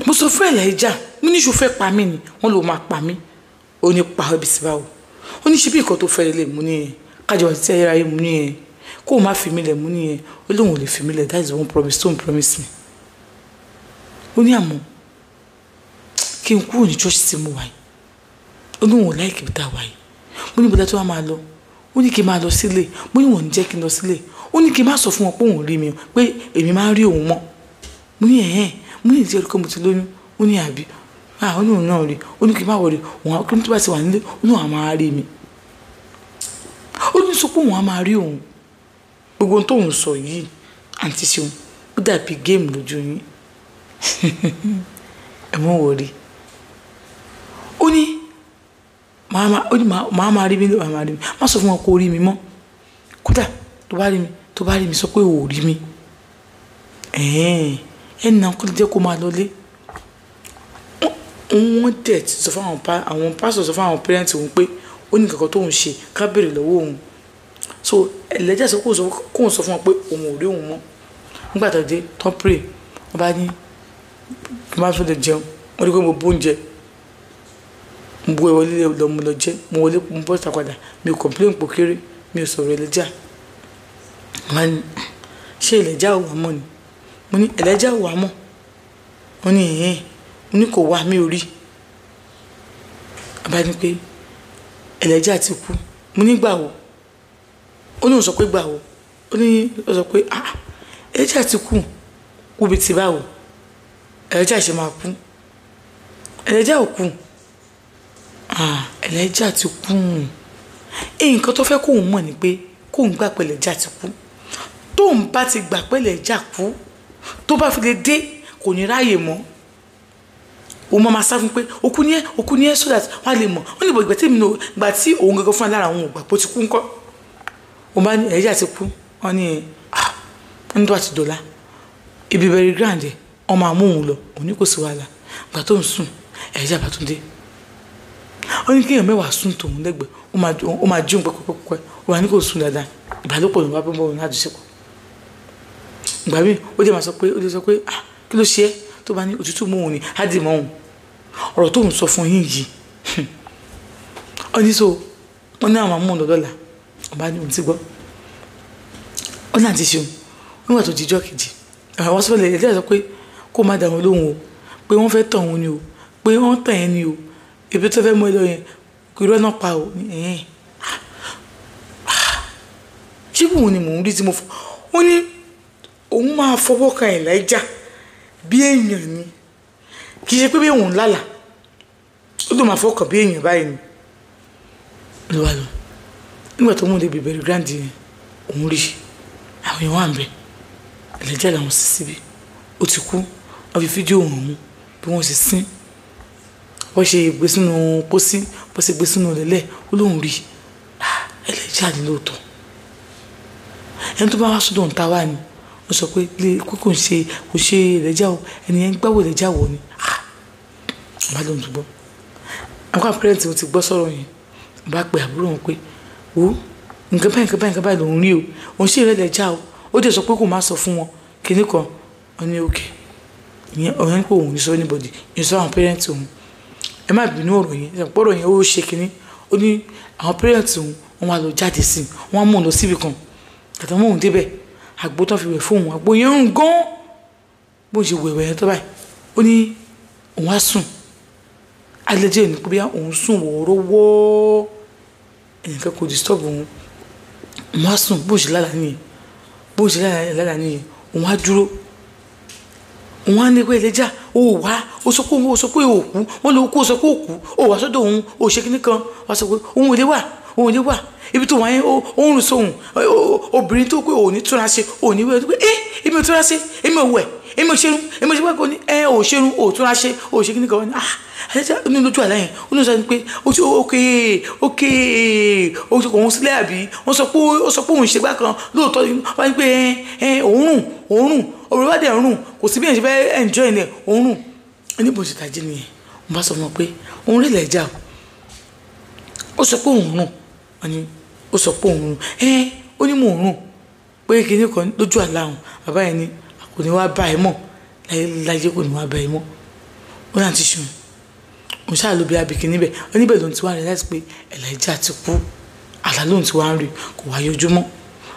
mo sọ fún Elijah mo ní ṣó fẹ́ pa mí ni wọ́n ló máa pa mí ó ní pa ẹbí sí báwo ó ní ṣe bí nǹkan tó fẹ́ lè mú nìyẹn kájọ àti ayé mú nìyẹn kó o má fi mí lẹ̀ mú nìyẹn ó lóun ò lè fi mí lẹ̀ that is one promise don't promise me ó ní àmọ́ kí n kúrò ní church tí mo wà yìí ó ní wọn ò láìkí bí tá a wà yìí mo ní bọ́dá tó wá máa lọ ó ní kí n máa lọ sílé mo ní wọn ò ní jẹ́ kí n lọ sílé ó ní kí n má sọ fún wọn pé òun rí mi pé èmi máa ń rí òun mọ́ mo ní ẹ̀hẹ́n mo ní ìdíyẹ kó mo ti lóyún ó ní àbí ó ní òun náà rí ó ní kí n má wọrí òun kí n tó bá ti wà nílé ó ní àwọn máa rí mi ó ní sọ pé òun á máa rí òun gbogbo ohun tóun sọ yìí àǹtí ṣeun ó dàbí géèmù lójú yín ẹ mọ̀ wọ̀rí ó ní màá máa rí mi ló máa rí mi má sọ fún wọn kó rí mi mọ́ kódà tó bá rí mi sọ pé ò rí mi ẹnì náà kó lè jẹ́ kó máa lọlé wọ́n dẹ̀ ti sọ fún àwọn pásítọ̀ sọ fún àwọn pẹ́rẹ́ǹtì òun pé ó ní kankan tóun ṣe ká béèrè lọ́wọ́ òun so Elijah sọ kóun sọ fún wọn pé òun ò rí òun mọ́ nígbà tó dé tán pray wọ́n bá ní kí n bá fẹ́ lè jẹun wọ́n rí pé mo bó oúnjẹ mo bó ẹwọlé lọ mo lọ jẹ mo wọlé mo bọ́ ìta padà mi ò complain pò kéré mi ò sọ̀rọ̀ Elijah wọ́n ní ṣé Elijah ò wá mọ́ ni mo ní Elijah ò wá mọ́ wọ́n ní mo ní kò wá mi ò rí àbá ní pé Elijah ti kú mo ní gbà wo ó ní òun sọ pé gbà wo ó ní ó sọ pé Elijah ti kú bí ti báwo Elijah ṣe máa kú Elijah ò kú Elijah ti kú nǹkan tó fẹ́ kóun mọ̀ ni pé kóun gbà pé Elijah ti kú tóun bá ti gbà pé Elijah kú tó bá fi lè dé kò ní ráyè mọ́ o máa sá fún pé okú ní ẹ so that wọ́n á lè mọ̀ wọ́n lè bọ̀ ìgbà tí òun gangan fún alára àwọn ògbà pé ó ti kú ńkọ́ o bá ní Elijah ti kú wọ́n ní ẹni tó àti dọ̀la ibi very grand ẹ̀ wọ́n máa mú òun lọ òun ní kò sí wàhálà gbà tó ń sùn Elijah bá tún dé ó ní kéèyàn mẹ́wàá sùn tòun lẹ́gbẹ̀ẹ́ ó máa jíun pẹ́pẹ́pẹ́ ó wà ní kò sùn dáadáa ìbálòpọ̀ ló wá bọ́ òun láti ṣepọ̀ ìgbà míì ó jẹ́ máa sọ pé kí ló ṣe é tó bá ní òtútù mú òun ni á dì mọ́ òun ọ̀rọ̀ tóun sọ fún yín yìí ó ní so wọ́n ní àwọn amú òun lọ́dọ̀ọ̀la ọba ní òun ti gbọ́ ó náà ti ṣeun nígbà tó jíjọ́ kejì àwọn sọ́fẹ́lẹ̀ ẹ̀jẹ̀ sọ pé kó má dà wọn lóhùn o pé wọ́n fẹ́ tàn wọn ni o pé wọ́n tàn yẹn ni o ebi tó fẹ́ mọ́ ẹlọ yẹn kò irọ́ náà pa o ṣé bùn ni mò ń rí tí mo fọ́ ó ní òun máa fọwọ́ kan Elijah bí èèyàn ni kì í ṣe pé bí òun lálàá ó ló máa fọkàn bí èèyàn báyìí ni ló wà lọ nígbà tó mú débi bẹ̀rẹ̀ grand yẹn òun rí àwọn èèyàn wà ń bẹ Elijah làwọn sì síbi ó ti kú wọ́n fi fídíò hàn mú bí wọ́n ṣe sín wọ́n ṣe gbé sínú pósí wọ́n ṣe gbé sínú lẹ́lẹ̀ ó lóun rí Elijah ní lóòótọ́ ẹni tó bá wá sódò ń ta wá ni wọ́n sọ pé kò ṣe Elijah o ẹni yẹn gbáwò Elijah wọ̀ ni bá lóun tó gbọ́ àwọn àpẹẹrẹ tí mo ti gbọ́ sọ̀rọ̀ yẹn bá pe àbúrò wọn pé wo nǹkan báyìí lòun rí o òun ṣe Elijah o ó dẹ̀ sọ pé kò má sọ fún wọn kinní kan wọn ní òkè ìyẹn ọ̀rẹ́ ní pé òun ní sọ anybody ìyẹn sọ àwọn parents òun ẹ má bínú ọ̀rọ̀ yẹn ìpọ̀rọ̀ yẹn ó ṣe kinní ó ní àwọn parents òun wọn wá lọ jáde sí wọn mú un lọ síbi kan tàtà mọ́ òun débẹ̀ àgbo tó fi wẹ̀ fún òun àgbo yẹn ń gán bó ṣe wẹ̀wẹ̀ yẹn tó báyìí ó ní òun á sùn alẹ́jẹ́ ní pé bí òun sùn wọ́ọ́rọ́wọ́ ẹnìkan kò disturb òun á sùn bó ṣe lálàá nìyẹn òun á dúró òun á ní pé Elijah ó wá ó sọ pé òkú wọ́n lè kó sọ pé òkú ó wá sọ́dọ̀ òun ó ṣe kíní kan wá sọ pé òun ò lè wà ibi tó wáyé ó ń rùn sóhun obìnrin tó pé òun ní túnra ṣe òun ní wẹ́ẹ́ tó pé èmi ò túnra ṣe èmi ò wẹ̀ èmi ò ṣerun èmi ò ṣe pé ò ṣerun ò túnra ṣe ò ṣe kíní kan wọ́n ní Elijah ní lójú àlá yẹn ó ní sọ pé ó ti ókè ó ti kò òun sílẹ̀ àbí ó sọ pé òun ṣègbà kan lóòótọ́ wọ́n ní pé òórùn obìnrin bá dẹ̀ rùn kò sí bí èèyàn ṣe fẹ́ enjoy ẹ̀ òórùn oníbo ti tàjí nìyẹn mo bá sọ fún wọn pé òun rí Elijah ó sọ pé òun rùn wọ́n ní ó sọ pé òun rùn ó ní mò ń rùn pé kinní kan lójú àlá òun bàbá yẹn ní kò ní wá bá ẹ mọ́ láyé kò ní wá bá ẹ mọ́ ó náà ti ṣùn òun ṣáà ló bí abìkì níbẹ̀ ó níbẹ̀ ló ń ti wá rẹ̀ láti pé Elijah ti kú àlá ló ń ti wá ń rí kò wá yọjúmọ́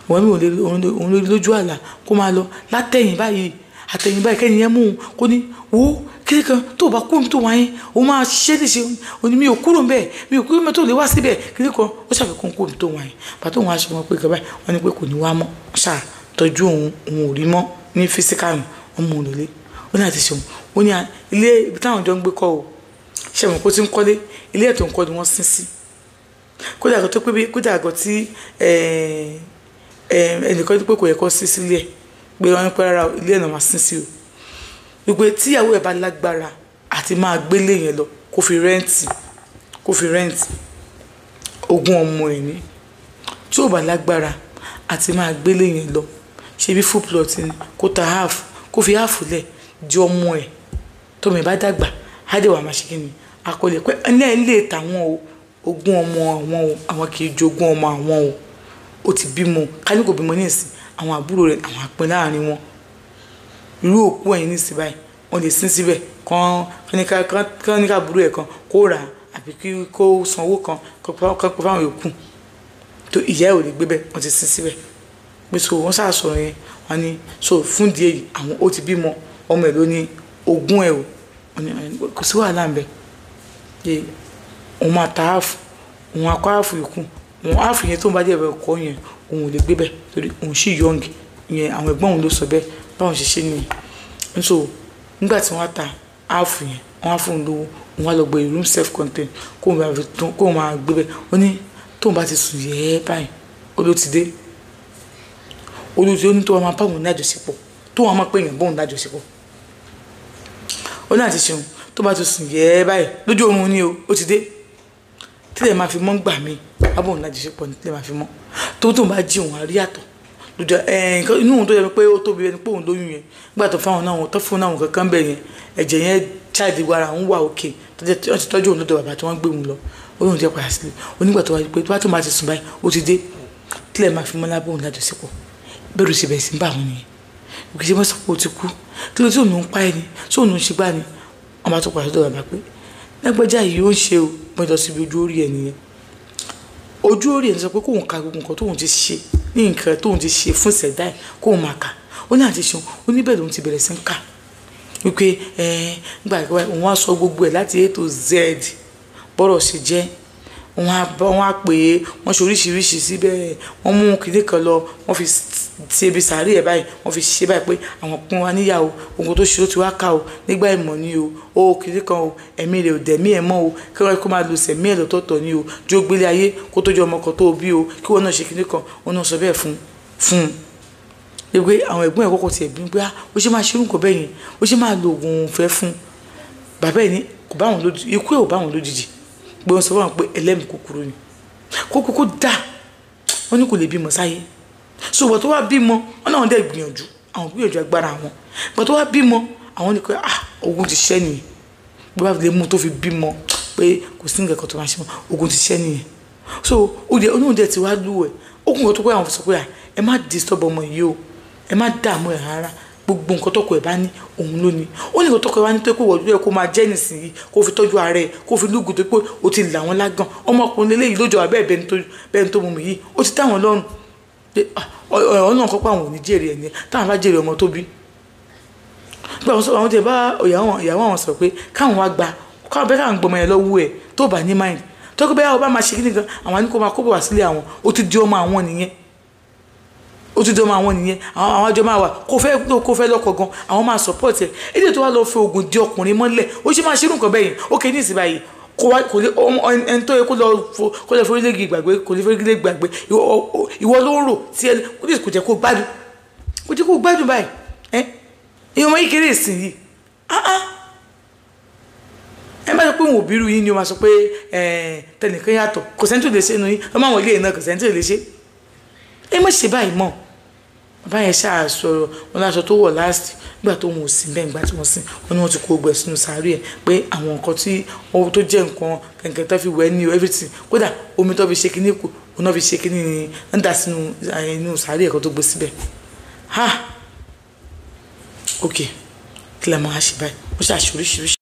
wọ́n mi òun lórí lójú àlá kó máa lọ látẹ̀yìn báyìí àtẹ̀yìn báyìí kẹ́ni yẹn mú un kó ní wo kíni kan tó bá kúrò tó wáyé òun máa ṣiṣẹ́ léṣe òní mi ò kúrò bẹ́ẹ̀ mi ò kúrò tó lè wá síbẹ̀ kíni kan ó ṣàfikún kúrò tó wáyé bàtà òun aṣọ wọn pé gaba wọn ni pé kò ní wá mọ́ ṣáà tọ́jú òun ò rí mọ́ ní físíkàlù wọn mú un lólé ó ní àti ṣe òun ó ní ilé ibi táwọn jọ ń gbé kọ́ o ṣe mọ̀ kó ti ń kọ́lé ilé ẹ̀ tó ń kọ́ ni wọ́n sin sí kódà àgọ́ tó pé bí kódà àgọ́ tí ẹnìkan tó pé kò yẹ kó sí sílé ẹ̀ pé wọ́n ń pẹ́ rárá ilé ẹ̀ náà máa sin sí o wípé tíyàwó ẹ̀ bá lágbára àti máa gbélé yẹn lọ kó fi rẹ́ǹtì ogún ọmọ ẹ̀ ní tí ò bá lágbára àti máa gbélé yẹn lọ ṣe bí full plot ni kó ta half kó fi half lẹ̀ di ọmọ ẹ̀ tọmọ ẹ̀ bá dàgbà á dẹ̀ wà máa ṣe kí ni àkọlẹ̀ pé ẹ̀ lè tàwọn o ogún ọmọ àwọn o àwọn kì í jogún ọmọ àwọn o ó ti bímọ kálí kò bímọ ní ìsìn àwọn àbúrò rẹ̀ àwọn àpín láàrin wọn irú òkú ẹ̀yìn ní ìsìn báyìí wọ́n lè sin síbẹ̀ kán ní ká àbúrò ẹ̀ kan kó rà àbí kó sanwó kan kó fáwọn yòókù tó ìyá ẹ̀ ò lè gbé bẹ́ẹ̀ wọ́n ti sin síbẹ̀ pé so wọ́n ṣàṣọ̀rọ̀ yẹn wọ́n ní so fún díẹ̀ yìí àwọn ó ti bímọ ọmọ ẹ̀ ló ní ogún ẹ̀ o kò sí wàhálà ń bẹ òun máa ta áàfù òun akọ áàfù yòókù òun áàfù yẹn tó ń bá dé ẹ̀rọ ẹ̀kọ́ yẹn òun ò lè gbé bẹ́ẹ̀ torí òun sì yọ̀ǹgì yẹn àwọn ẹ̀gbọ́n òun ló sọ bẹ́ẹ̀ báwọn ṣe ṣe nìyẹn so nígbà tí wọ́n ta áàfù yẹn wọ́n á fún un lówó òun á lọ gbé room self contained kó máa gbé bẹ́ẹ̀ ó ní tóun bá ti sùn yẹ́ báyìí ó ló ti dé olùdí ó ní tó wọn máa bá òun ní àjọṣepọ̀ tó wọn máa pè yàn bóun ní àjọṣepọ̀ ó ní àti ṣeun tó bá ti sùn yẹ́ báyìí lójú oorun ni o ó ti dé tílẹ̀ máa fi mọ́ gbà mí abóun ní àjọṣepọ̀ ní tílẹ̀ máa fi mọ́ tóun bá jí òun àrí àtọ̀ lójú nǹkan inú òun tó yẹ pé ó tóbi ẹni pé òun lóyún yẹn nígbà tó fáwọn náà tó fún náà kankan bẹ̀ yẹn ẹ̀jẹ̀ yẹn jáde wàrà òun wà òkè wọ́n ti tọ́jú òun lọ́dọ̀ bàbá tí wọ́n gbé òun lọ ó lóun jẹ́ padà sílé onígbà tó wáyé pé tó bá ti sùn báyìí ó ti dé tílẹ̀ máa fi mọ́ lábóun ní àjọṣepọ̀ bẹ́rù ṣe bẹ̀rẹ̀ sí bá àwọn nìyẹn òkè ṣe mọ́sán pé ó ti kú kí ló tí òun ń pa ẹni tí òun ń ṣe gbá ni wọ́n bá tó padà sọ́dọ̀ bàbá pé lágbájá yìí ó ń ṣe o mo lọ síbi ojú orí ẹ̀ nìyẹn ojú orí ẹ̀ sọ pé kóun ka gbogbo nǹkan tóun ti ṣe ní nǹkan tóun ti ṣe fún ìṣẹ̀dá ẹ̀ kóun máa kà ó ní àti ṣeun ó ní bẹ́ẹ̀ lòun ti bẹ̀rẹ̀ sí ń kà wípé nígbà ìgbà òun á sọ gbogbo ẹ̀ láti A to Z bọ́rọ̀ ṣe jẹ́ wọ́n á pè é wọ́n ṣe oríṣiríṣi síbẹ̀ wọ́n mú kinní kan lọ wọ́n fi ti ebi sàárè ẹ̀ báyìí wọ́n fi ṣe báyìí pé àwọn pín wa níyàwó ogun tó ṣe ó ti wá ká o nígbà ìmọ̀ ni o ó kinní kan o ẹ̀mí rẹ̀ ò dẹ̀mí ẹ̀ mọ́ o kí wọ́n kó máa lo sẹ̀mí ẹ̀ lọ́tọ̀ọ̀tọ̀ ni o jó gbélé ayé kó tó jọ ọmọ kan tó bí o kí wọ́n náà ṣe kinní kan wọ́n náà sọ bẹ́ẹ̀ fún un pé àwọn ẹ̀gbọ́n ẹ̀ kọ́kọ́ tiẹ̀ bí pé ó ṣe máa ṣe irú nǹkan bẹ́ẹ̀ yẹn ó ṣe máa lo oògùn òun fẹ́ fún bàbá ẹ̀ ní kò bá wọn lójijì ikú ẹ̀ ò bá wọn lójijì pé wọ́n sọ fún wọn pé ẹlẹ́mìí kúkúrú ni kókó dà wọ́n ní kò lè bímọ sáyé so ìgbà tó wá bímọ wọ́n náà dẹ̀ gbìyànjú àwọn gbìyànjú agbára àwọn ìgbà tó wá bímọ àwọn ní pé ogun ti ṣẹ́ nìyẹn bí wọ́n lè mú tó fi bímọ pé kò sí nǹkan kan tó máa ṣe mọ́ ogun ti ṣẹ́ nìyẹn so oníhùn dẹ̀ ti wá lù ẹ̀ ó kún nǹkan tó pé àwọn sọ pé ẹ má disturb ọmọ yìí o ẹ má dààmú ẹ̀ rárá gbogbo nǹkan tọkọ ẹ bá ní òun ló ní ó ní nǹkan tọkọ ẹ bá ní tó pé wọ́n kó máa jẹ́ nísìnyí kó fi tọ́jú ara ẹ̀ kó fi lúgùn tó pé ó ti là wọ́n lágàn ọmọkùnrin lélẹ́yìí lójó abẹ́ bẹ́ẹ̀ tó mú mi yìí ó ti táwọn lọ́rùn ọ̀rọ̀ náà kọ́pọ̀ àwọn ò ní jèrè ẹ̀ ní táwọn bá jèrè ọmọ tó bí pé àwọn tẹ bá ìyàwó àwọn sọ pé káwọn wá gba káwọn bẹ́ẹ̀ káwọn gbọmọ yẹn lọ́wọ́ ẹ̀ tó bá ní mind tọ́kọ bẹ́ẹ̀ ọba máa ṣe kí nìkan àwọn àníkó máa kó bọ̀ wá sílé àwọn ó ti di ọmọ àwọn nìyẹn àwọn àjọ máa wà kó fẹ́ lọ́kọ̀ gan àwọn máa support ẹ̀ èdè tó wá lọ fi oògùn di ọkùnrin mọ́lẹ̀ ó ṣe máa ṣerú nǹkan bẹ́ẹ̀ yẹn ó kéde ìsìn báyìí kò lè ẹni tó yẹ kó lọ forílẹ̀ gbàgbé kò lè forílẹ̀ gbàgbé ìwọ ló ń rò tí ẹ kò jẹ́ kó gbádùn báyìí ìyẹn ọmọ yìí kéré ìsìn yìí ẹ má sọ pé òun ò bírú yín ni o máa sọ pé tẹnìkan yàtọ̀ kò sẹ́ni tó lè ṣe inú yín ọmọ àwọn ilé náà kò sẹ́ni tó lè ṣe ẹ má ṣe báyìí mọ́ bàbá yẹn ṣáà sọ̀rọ̀ wọn láṣọ tó wọ̀ last nígbà tó wọn ò sí bẹ́ẹ̀ nígbà tí wọ́n sìn wọn ni wọ́n ti kó gbẹ̀ sínú sàárè ẹ̀ pé àwọn nǹkan tí owó tó jẹ́ nǹkan kẹ̀kẹ́ tó fi wẹ̀ ní everything kódà omi tó fi ṣe kíní kù òun náà fi ṣe kíní ní ń dà sínú inú sàárè ẹ̀kọ́ tó gbé síbẹ̀ ok kí lè máa ṣe báyìí wọ́n ṣàṣe oríṣiríṣi.